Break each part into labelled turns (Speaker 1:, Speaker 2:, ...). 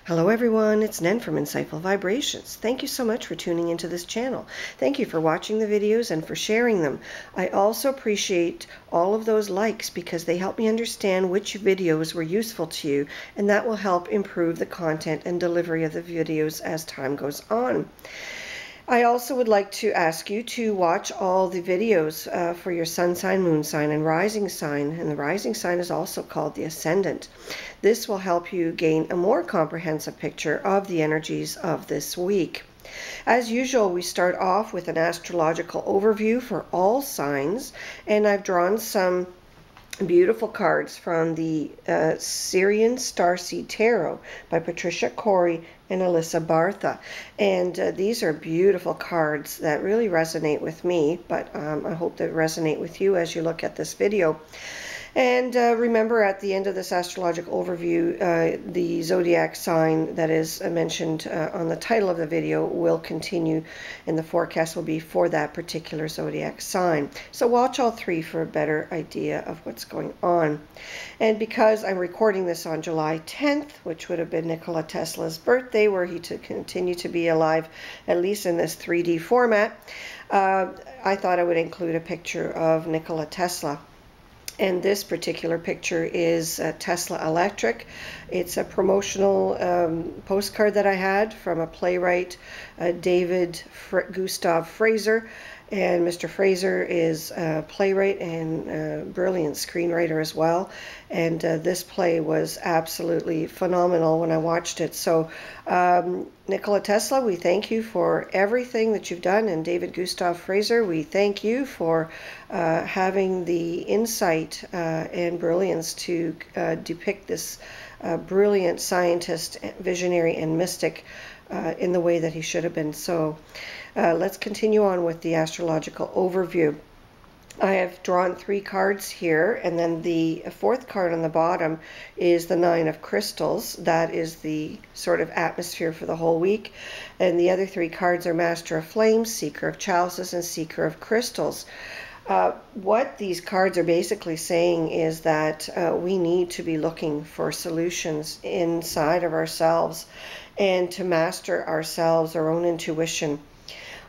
Speaker 1: Hello everyone, it's Nen from Insightful Vibrations. Thank you so much for tuning into this channel. Thank you for watching the videos and for sharing them. I also appreciate all of those likes because they help me understand which videos were useful to you, and that will help improve the content and delivery of the videos as time goes on. I also would like to ask you to watch all the videos for your sun sign, moon sign, and rising sign. And the rising sign is also called the ascendant. This will help you gain a more comprehensive picture of the energies of this week. As usual, we start off with an astrological overview for all signs, and I've drawn some beautiful cards from the Syrian Starseed Tarot by Patricia Corey and Alyssa Bartha. And these are beautiful cards that really resonate with me, but I hope they resonate with you as you look at this video. And remember, at the end of this astrological overview, the zodiac sign that is mentioned on the title of the video will continue, and the forecast will be for that particular zodiac sign. So watch all three for a better idea of what's going on. And because I'm recording this on July 10th, which would have been Nikola Tesla's birthday, were he to continue to be alive, at least in this 3D format, I thought I would include a picture of Nikola Tesla. And this particular picture is Tesla Electric. It's a promotional postcard that I had from a playwright, David Gustav Fraser. And Mr. Fraser is a playwright and a brilliant screenwriter as well. And this play was absolutely phenomenal when I watched it. So Nikola Tesla, we thank you for everything that you've done. And David Gustav Fraser, we thank you for having the insight and brilliance to depict this brilliant scientist, visionary, and mystic in the way that he should have been. So let's continue on with the astrological overview. I have drawn 3 cards here, and then the 4th card on the bottom is the 9 of crystals. That is the sort of atmosphere for the whole week. And the other 3 cards are Master of Flames, Seeker of Chalices, and Seeker of Crystals. What these cards are basically saying is that we need to be looking for solutions inside of ourselves and to master ourselves, our own intuition.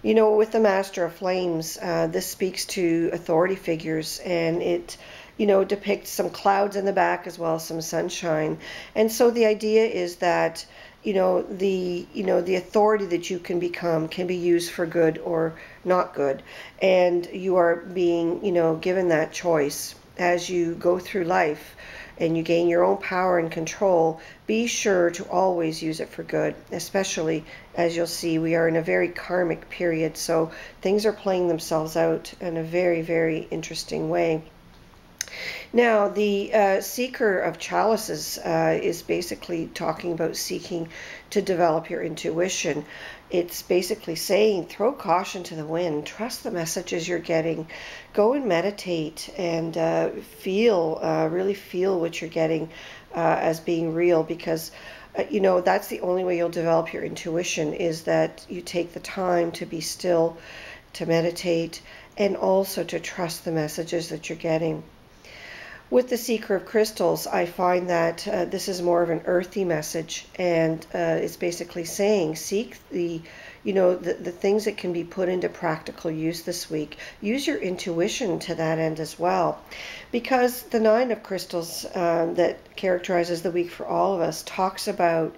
Speaker 1: You know, with the Master of Flames, this speaks to authority figures, and it, you know, depicts some clouds in the back as well as some sunshine. And so the idea is that, the authority that you can become can be used for good or not good. And you are being, given that choice as you go through life and you gain your own power and control. Be sure to always use it for good, especially as you'll see, we are in a very karmic period. So things are playing themselves out in a very, very interesting way. Now, the Seeker of Chalices is basically talking about seeking to develop your intuition. It's basically saying, throw caution to the wind, trust the messages you're getting, go and meditate and really feel what you're getting as being real, because that's the only way you'll develop your intuition, is that you take the time to be still, to meditate, and also to trust the messages that you're getting. With the Seeker of Crystals, I find that this is more of an earthy message, and it's basically saying seek the things that can be put into practical use this week. Use your intuition to that end as well, because the 9 of Crystals that characterizes the week for all of us talks about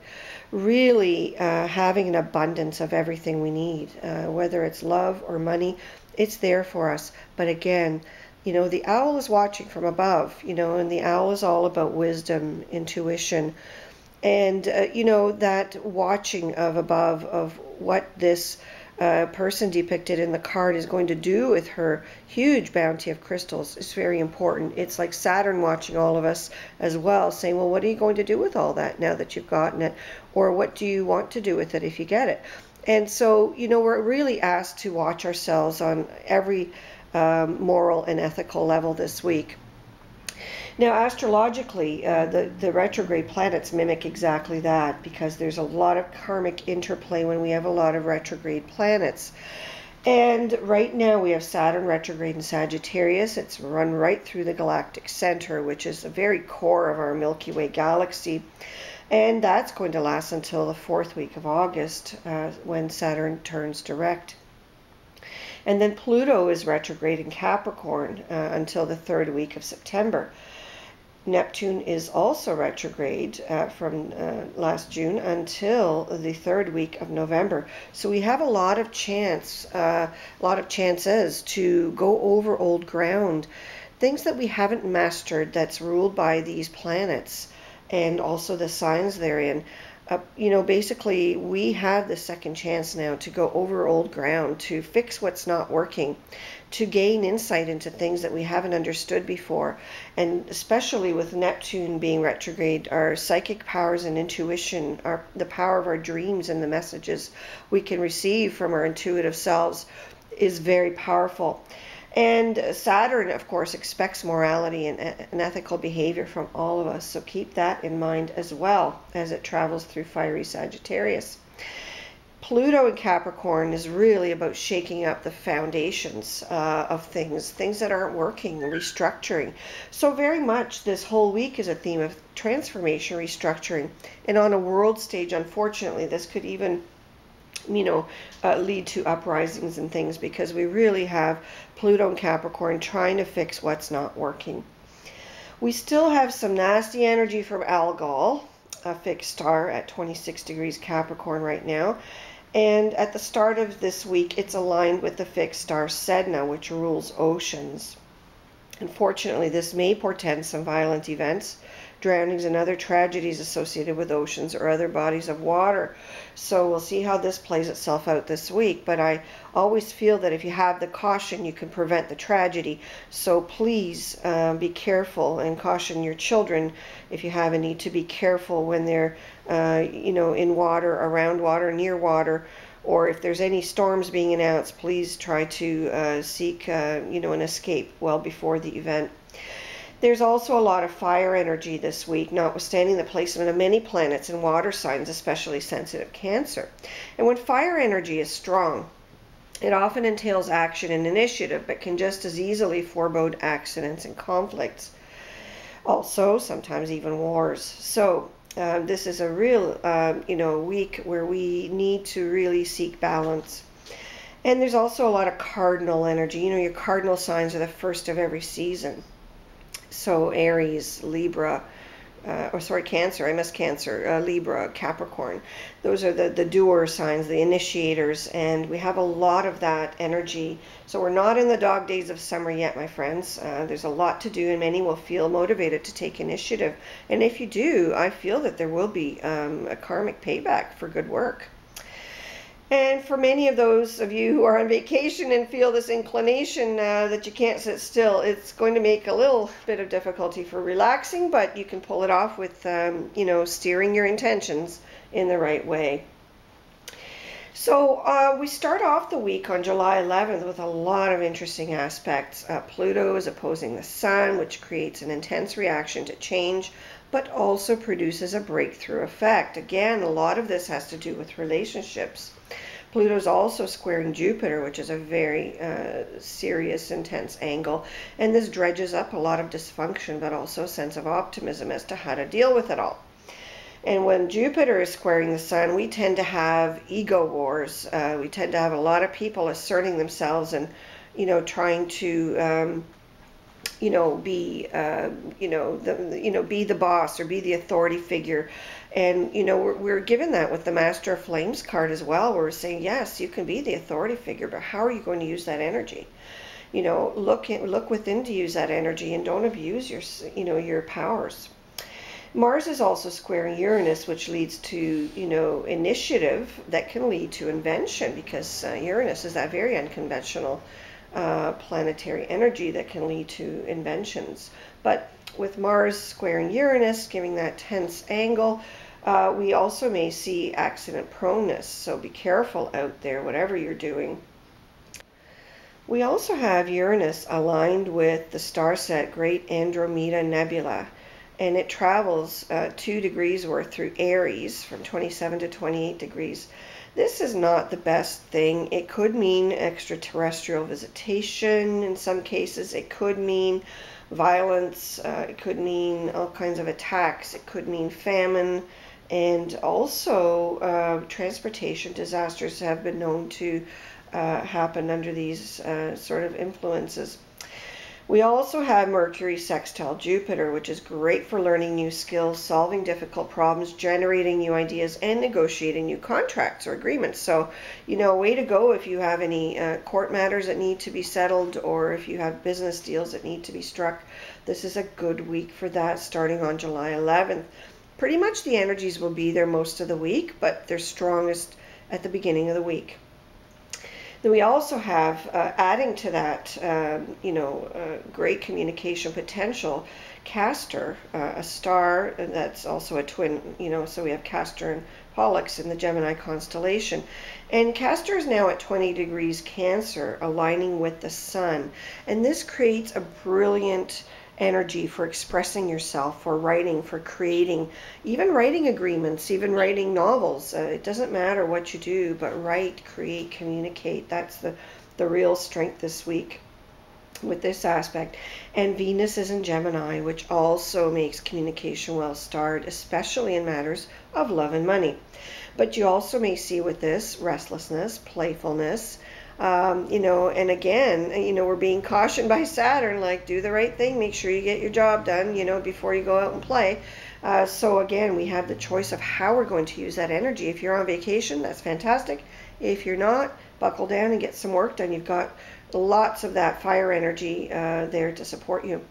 Speaker 1: really having an abundance of everything we need, whether it's love or money. It's there for us. But again, the owl is watching from above, and the owl is all about wisdom, intuition, and, that watching of above of what this person depicted in the card is going to do with her huge bounty of crystals is very important. It's like Saturn watching all of us as well, saying, well, what are you going to do with all that now that you've gotten it? Or what do you want to do with it if you get it? And so, we're really asked to watch ourselves on every moral and ethical level this week. Now, astrologically, the retrograde planets mimic exactly that, because there's a lot of karmic interplay when we have a lot of retrograde planets. And right now we have Saturn retrograde in Sagittarius. It's run right through the galactic center, which is the very core of our Milky Way galaxy. And that's going to last until the 4th week of August, when Saturn turns direct. And then Pluto is retrograde in Capricorn until the 3rd week of September. Neptune is also retrograde from last June until the 3rd week of November. So we have a lot of chances to go over old ground, things that we haven't mastered that's ruled by these planets and also the signs they're in. Basically, we have the second chance now to go over old ground, to fix what's not working, to gain insight into things that we haven't understood before. And especially with Neptune being retrograde, our psychic powers and intuition, the power of our dreams and the messages we can receive from our intuitive selves is very powerful. And Saturn, of course, expects morality and ethical behavior from all of us. So keep that in mind as well as it travels through fiery Sagittarius. Pluto in Capricorn is really about shaking up the foundations of things that aren't working, restructuring. So very much this whole week is a theme of transformation, restructuring. And on a world stage, unfortunately, this could even lead to uprisings and things, because we really have Pluto and Capricorn trying to fix what's not working. We still have some nasty energy from Algol, a fixed star at 26 degrees Capricorn right now. And at the start of this week, it's aligned with the fixed star Sedna, which rules oceans. Unfortunately, this may portend some violent events, drownings and other tragedies associated with oceans or other bodies of water. So we'll see how this plays itself out this week. But I always feel that if you have the caution, you can prevent the tragedy. So please be careful, and caution your children, if you have any, to be careful when they're in water, around water, near water. Or if there's any storms being announced, please try to seek an escape well before the event. There's also a lot of fire energy this week, notwithstanding the placement of many planets in water signs, especially sensitive Cancer. And when fire energy is strong, it often entails action and initiative, but can just as easily forebode accidents and conflicts. Also, sometimes even wars. So this is a real, week where we need to really seek balance. And there's also a lot of cardinal energy. Your cardinal signs are the first of every season. So Aries, Libra, Cancer, Libra, Capricorn. Those are the doer signs, the initiators, and we have a lot of that energy. So we're not in the dog days of summer yet, my friends. There's a lot to do, and many will feel motivated to take initiative. And if you do, I feel that there will be a karmic payback for good work. And for many of those of you who are on vacation and feel this inclination that you can't sit still, it's going to make a little bit of difficulty for relaxing, but you can pull it off with, steering your intentions in the right way. So we start off the week on July 11th with a lot of interesting aspects. Pluto is opposing the Sun, which creates an intense reaction to change, but also produces a breakthrough effect. Again, a lot of this has to do with relationships. Pluto's also squaring Jupiter, which is a very serious, intense angle. And this dredges up a lot of dysfunction, but also a sense of optimism as to how to deal with it all. And when Jupiter is squaring the Sun, we tend to have ego wars. We tend to have a lot of people asserting themselves and, trying to be the boss or be the authority figure. And we're given that with the Master of Flames card as well, where we're saying, yes, you can be the authority figure, but how are you going to use that energy? Look within to use that energy, and don't abuse your powers. Mars is also squaring Uranus, which leads to initiative that can lead to invention, because Uranus is that very unconventional planetary energy that can lead to inventions. But with Mars squaring Uranus, giving that tense angle, we also may see accident proneness. So be careful out there, whatever you're doing. We also have Uranus aligned with the star set Great Andromeda Nebula, and it travels 2 degrees worth through Aries from 27 to 28 degrees. This is not the best thing. It could mean extraterrestrial visitation in some cases. It could mean violence. It could mean all kinds of attacks. It could mean famine. And also, transportation disasters have been known to happen under these sort of influences. We also have Mercury sextile Jupiter, which is great for learning new skills, solving difficult problems, generating new ideas, and negotiating new contracts or agreements. So, way to go if you have any court matters that need to be settled, or if you have business deals that need to be struck. This is a good week for that, starting on July 11th. Pretty much the energies will be there most of the week, but they're strongest at the beginning of the week. Then we also have, adding to that, great communication potential, Castor, a star that's also a twin, so we have Castor and Pollux in the Gemini constellation. And Castor is now at 20 degrees Cancer, aligning with the Sun. And this creates a brilliant energy for expressing yourself, for writing, for creating, even writing agreements, even writing novels. It doesn't matter what you do, but write, create, communicate. That's the real strength this week with this aspect. And Venus is in Gemini, which also makes communication well starred, especially in matters of love and money. But you also may see with this restlessness, playfulness, and again, we're being cautioned by Saturn, like, do the right thing, make sure you get your job done, before you go out and play. So again, we have the choice of how we're going to use that energy. If you're on vacation, that's fantastic. If you're not, buckle down and get some work done. You've got lots of that fire energy there to support you.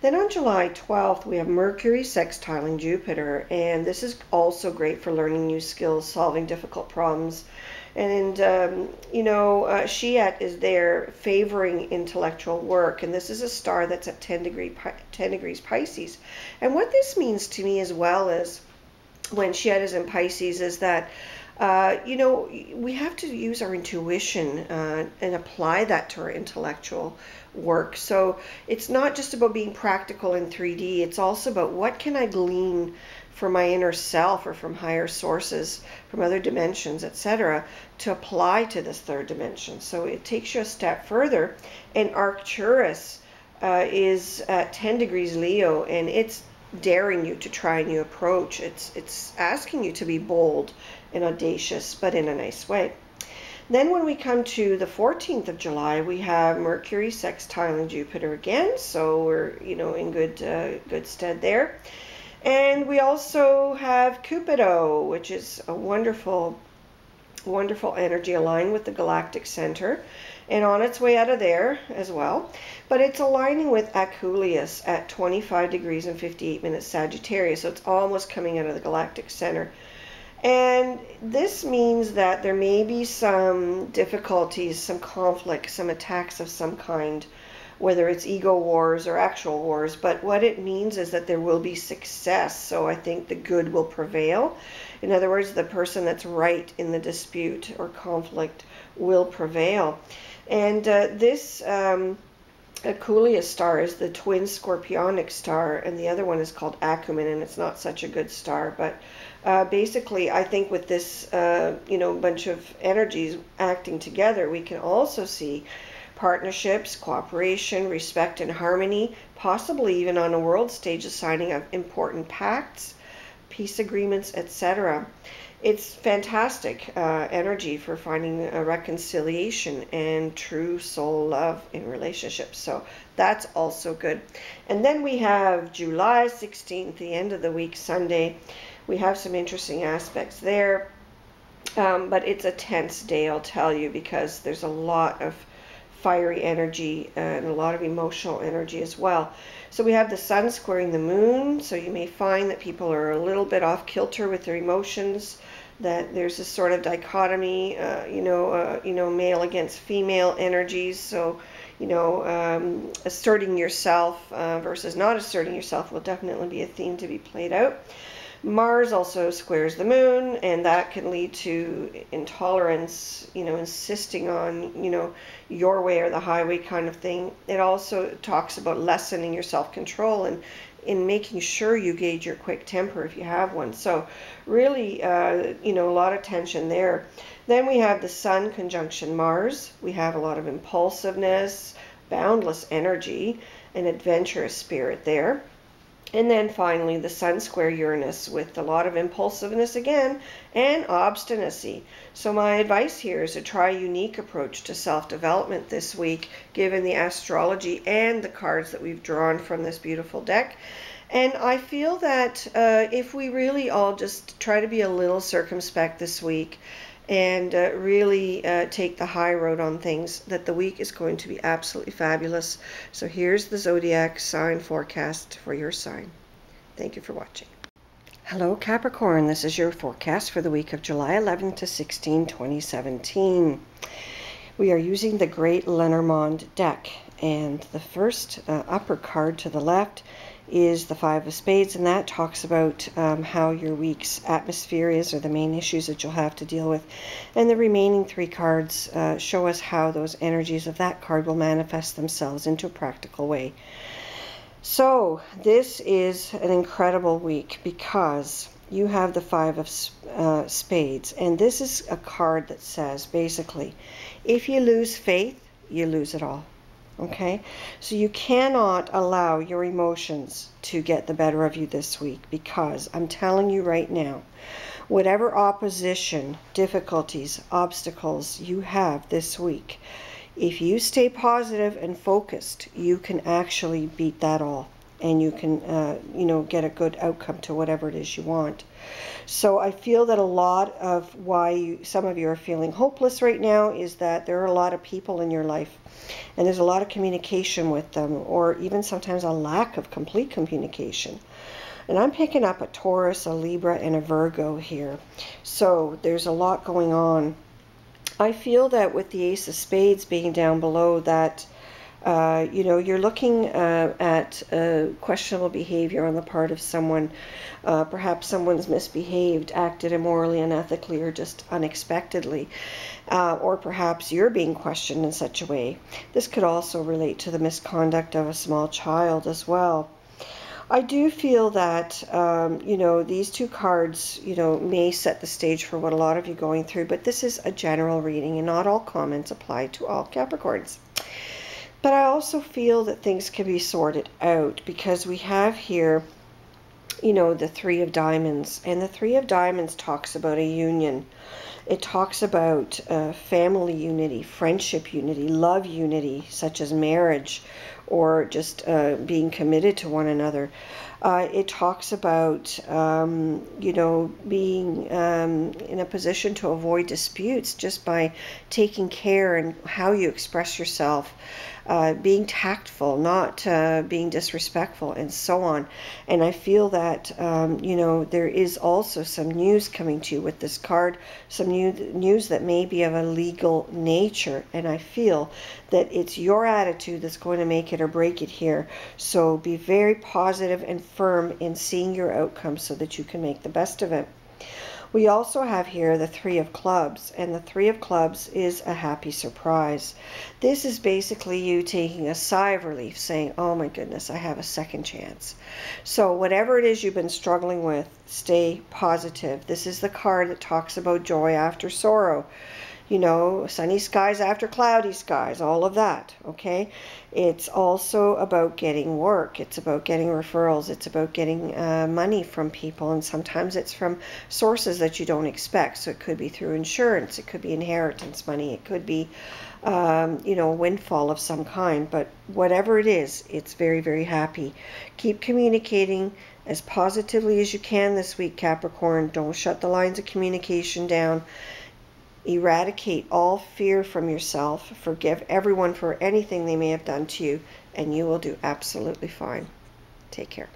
Speaker 1: Then on July 12th, we have Mercury sextiling Jupiter, and this is also great for learning new skills, solving difficult problems. And, Shiat is there favoring intellectual work, and this is a star that's at 10 degrees Pisces. And what this means to me as well is, when Shiat is in Pisces, is that we have to use our intuition and apply that to our intellectual work. So it's not just about being practical in 3D. It's also about what can I glean from my inner self or from higher sources, from other dimensions, etc., to apply to this third dimension. So it takes you a step further. And Arcturus is at 10 degrees Leo, and it's daring you to try a new approach. It's asking you to be bold and audacious, but in a nice way. Then when we come to the 14th of July, we have Mercury sextiling Jupiter again, so we're in good stead there. And we also have Cupido, which is a wonderful energy aligned with the galactic center and on its way out of there as well. But it's aligning with Aculeus at 25 degrees and 58 minutes Sagittarius, so it's almost coming out of the galactic center. And this means that there may be some difficulties, some conflict, some attacks of some kind, whether it's ego wars or actual wars. But what it means is that there will be success. So I think the good will prevail. In other words, the person that's right in the dispute or conflict will prevail. And this Aculeus star is the twin scorpionic star, and the other one is called Acumen, and it's not such a good star. But basically, I think with this, bunch of energies acting together, we can also see partnerships, cooperation, respect, and harmony, possibly even on a world stage, the signing of important pacts, peace agreements, etc. It's fantastic energy for finding a reconciliation and true soul love in relationships. So that's also good. And then we have July 16th, the end of the week, Sunday. We have some interesting aspects there. But it's a tense day, I'll tell you, because there's a lot of fiery energy and a lot of emotional energy as well. So we have the sun squaring the moon, so you may find that people are a little bit off kilter with their emotions, that there's this sort of dichotomy, male against female energies. So, asserting yourself versus not asserting yourself will definitely be a theme to be played out. Mars also squares the moon, and that can lead to intolerance, insisting on, your way or the highway kind of thing. It also talks about lessening your self-control and in making sure you gauge your quick temper if you have one. So really, a lot of tension there. Then we have the Sun conjunction Mars. We have a lot of impulsiveness, boundless energy, and adventurous spirit there. And then finally, the Sun square Uranus with a lot of impulsiveness again and obstinacy. So my advice here is to try a unique approach to self-development this week, given the astrology and the cards that we've drawn from this beautiful deck. And I feel that if we really all just try to be a little circumspect this week and really take the high road on things, that the week is going to be absolutely fabulous. So here's the zodiac sign forecast for your sign. Thank you for watching. Hello Capricorn, this is your forecast for the week of July 11th to 16, 2017. We are using the Great Lenormand deck, and the first upper card to the left is the Five of Spades, and that talks about how your week's atmosphere is, or the main issues that you'll have to deal with. And the remaining three cards show us how those energies of that card will manifest themselves into a practical way. So this is an incredible week because you have the Five of Spades, and this is a card that says basically, if you lose faith, you lose it all. Okay, so you cannot allow your emotions to get the better of you this week, because I'm telling you right now, whatever opposition, difficulties, obstacles you have this week, if you stay positive and focused, you can actually beat that all, and you can get a good outcome to whatever it is you want. So I feel that a lot of why some of you are feeling hopeless right now is that there are a lot of people in your life, and there's a lot of communication with them, or even sometimes a lack of complete communication. And I'm picking up a Taurus, a Libra, and a Virgo here. So there's a lot going on. I feel that with the Ace of Spades being down below, that you're looking at questionable behavior on the part of someone. Perhaps someone's misbehaved, acted immorally, unethically, or just unexpectedly. Or perhaps you're being questioned in such a way. This could also relate to the misconduct of a small child as well. I do feel that, these two cards, may set the stage for what a lot of you are going through, but this is a general reading, and not all comments apply to all Capricorns. But I also feel that things can be sorted out, because we have here, the Three of Diamonds. And the Three of Diamonds talks about a union. It talks about family unity, friendship unity, love unity, such as marriage, or just being committed to one another. It talks about, being in a position to avoid disputes just by taking care in how you express yourself, being tactful, not being disrespectful, and so on. And I feel that, there is also some news coming to you with this card, some news that may be of a legal nature. And I feel that it's your attitude that's going to make it or break it here. So be very positive and firm in seeing your outcome so that you can make the best of it. We also have here the Three of Clubs, and the Three of Clubs is a happy surprise. This is basically you taking a sigh of relief, saying, oh my goodness, I have a second chance. So whatever it is you've been struggling with, stay positive. This is the card that talks about joy after sorrow. Sunny skies after cloudy skies, all of that, okay? It's also about getting work. It's about getting referrals. It's about getting money from people, and sometimes it's from sources that you don't expect. So it could be through insurance. It could be inheritance money. It could be, a windfall of some kind. But whatever it is, it's very, very happy. Keep communicating as positively as you can this week, Capricorn. Don't shut the lines of communication down. Eradicate all fear from yourself. Forgive everyone for anything they may have done to you, and you will do absolutely fine. Take care.